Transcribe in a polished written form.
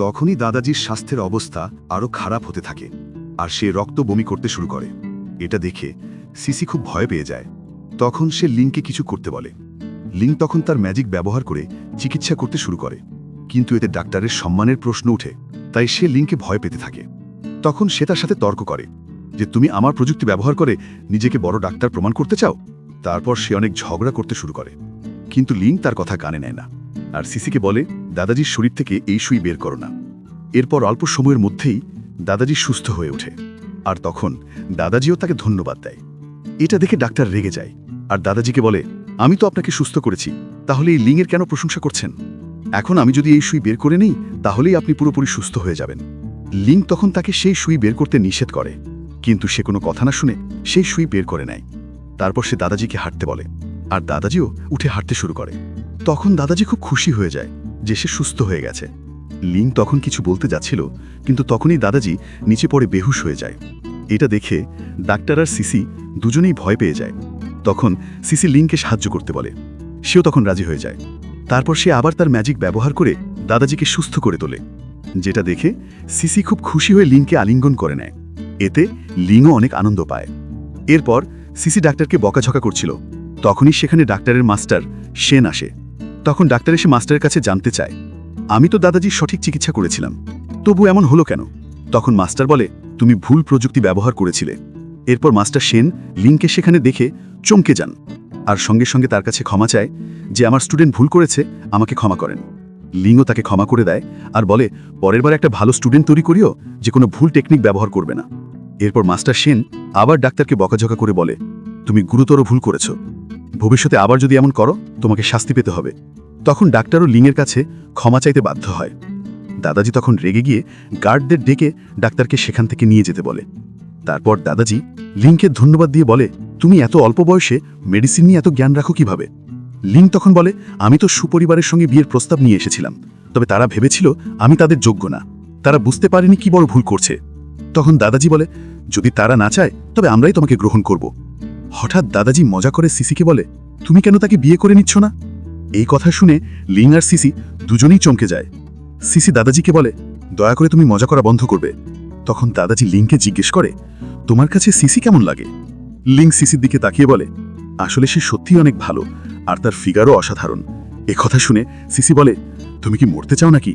তখনই দাদাজির স্বাস্থ্যের অবস্থা আরও খারাপ হতে থাকে আর সে রক্ত বমি করতে শুরু করে। এটা দেখে সিসি খুব ভয় পেয়ে যায়। তখন সে লিংকে কিছু করতে বলে। লিং তখন তার ম্যাজিক ব্যবহার করে চিকিৎসা করতে শুরু করে, কিন্তু এতে ডাক্তারের সম্মানের প্রশ্ন ওঠে, তাই সে লিংকে ভয় পেতে থাকে। তখন সে তার সাথে তর্ক করে যে তুমি আমার প্রযুক্তি ব্যবহার করে নিজেকে বড় ডাক্তার প্রমাণ করতে চাও। তারপর সে অনেক ঝগড়া করতে শুরু করে, কিন্তু লিং তার কথা কানে নেয় না আর সিসিকে বলে দাদাজির শরীর থেকে এই সুই বের করো না। এরপর অল্প সময়ের মধ্যেই দাদাজি সুস্থ হয়ে ওঠে আর তখন দাদাজিও তাকে ধন্যবাদ দেয়। এটা দেখে ডাক্তার রেগে যায় আর দাদাজিকে বলে আমি তো আপনাকে সুস্থ করেছি, তাহলে এই লিংয়ের কেন প্রশংসা করছেন? এখন আমি যদি এই সুই বের করে নিই তাহলেই আপনি পুরোপুরি সুস্থ হয়ে যাবেন। লিং তখন তাকে সেই সুই বের করতে নিষেধ করে, কিন্তু সে কোনো কথা না শুনে সেই সুই বের করে নেয়। তারপর সে দাদাজিকে হাঁটতে বলে আর দাদাজিও উঠে হাঁটতে শুরু করে। তখন দাদাজি খুব খুশি হয়ে যায় যে সে সুস্থ হয়ে গেছে। লিং তখন কিছু বলতে যাচ্ছিল, কিন্তু তখনই দাদাজি নিচে পড়ে বেহুশ হয়ে যায়। এটা দেখে ডাক্তার আর সিসি দুজনেই ভয় পেয়ে যায়। তখন সিসি লিংকে সাহায্য করতে বলে, সেও তখন রাজি হয়ে যায়। তারপর সে আবার তার ম্যাজিক ব্যবহার করে দাদাজিকে সুস্থ করে তোলে, যেটা দেখে সিসি খুব খুশি হয়ে লিংকে আলিঙ্গন করে নেয়। এতে লিংও অনেক আনন্দ পায়। এরপর সিসি ডাক্তারকে বকাঝকা করছিল, তখনই সেখানে ডাক্তারের মাস্টার সেন আসে। তখন ডাক্তার এসে মাস্টারের কাছে জানতে চায়, আমি তো দাদাজির সঠিক চিকিৎসা করেছিলাম, তবু এমন হলো কেন? তখন মাস্টার বলে তুমি ভুল প্রযুক্তি ব্যবহার করেছিলে। এরপর মাস্টার সেন লিংকে সেখানে দেখে চমকে যান আর সঙ্গে সঙ্গে তার কাছে ক্ষমা চায় যে আমার স্টুডেন্ট ভুল করেছে, আমাকে ক্ষমা করেন। লিংও তাকে ক্ষমা করে দেয় আর বলে পরের বার একটা ভালো স্টুডেন্ট তৈরি করিও যে কোনো ভুল টেকনিক ব্যবহার করবে না। এরপর মাস্টার সেন আবার ডাক্তারকে বকাঝকা করে বলে তুমি গুরুতর ভুল করেছ, ভবিষ্যতে আবার যদি এমন করো তোমাকে শাস্তি পেতে হবে। তখন ডাক্তারও লিংয়ের কাছে ক্ষমা চাইতে বাধ্য হয়। দাদাজি তখন রেগে গিয়ে গার্ডদের ডেকে ডাক্তারকে সেখান থেকে নিয়ে যেতে বলে। তারপর দাদাজি লিংকে ধন্যবাদ দিয়ে বলে তুমি এত অল্প বয়সে মেডিসিন নিয়ে এত জ্ঞান রাখো কিভাবে? লিং তখন বলে আমি তো সুপরিবারের সঙ্গে বিয়ের প্রস্তাব নিয়ে এসেছিলাম, তবে তারা ভেবেছিল আমি তাদের যোগ্য না, তারা বুঝতে পারেনি কি বড় ভুল করছে। তখন দাদাজি বলে যদি তারা না চায় তবে আমরাই তোমাকে গ্রহণ করব। হঠাৎ দাদাজি মজা করে সিসিকে বলে তুমি কেন তাকে বিয়ে করে নিচ্ছ না? এই কথা শুনে লিং আর সিসি দুজনেই চমকে যায়। সিসি দাদাজিকে বলে দয়া করে তুমি মজা করা বন্ধ করবে। তখন দাদাজি লিংকে জিজ্ঞেস করে তোমার কাছে সিসি কেমন লাগে? লিং সিসির দিকে তাকিয়ে বলে আসলে সে সত্যিই অনেক ভালো আর তার ফিগারও অসাধারণ। এ কথা শুনে সিসি বলে তুমি কি মরতে চাও নাকি?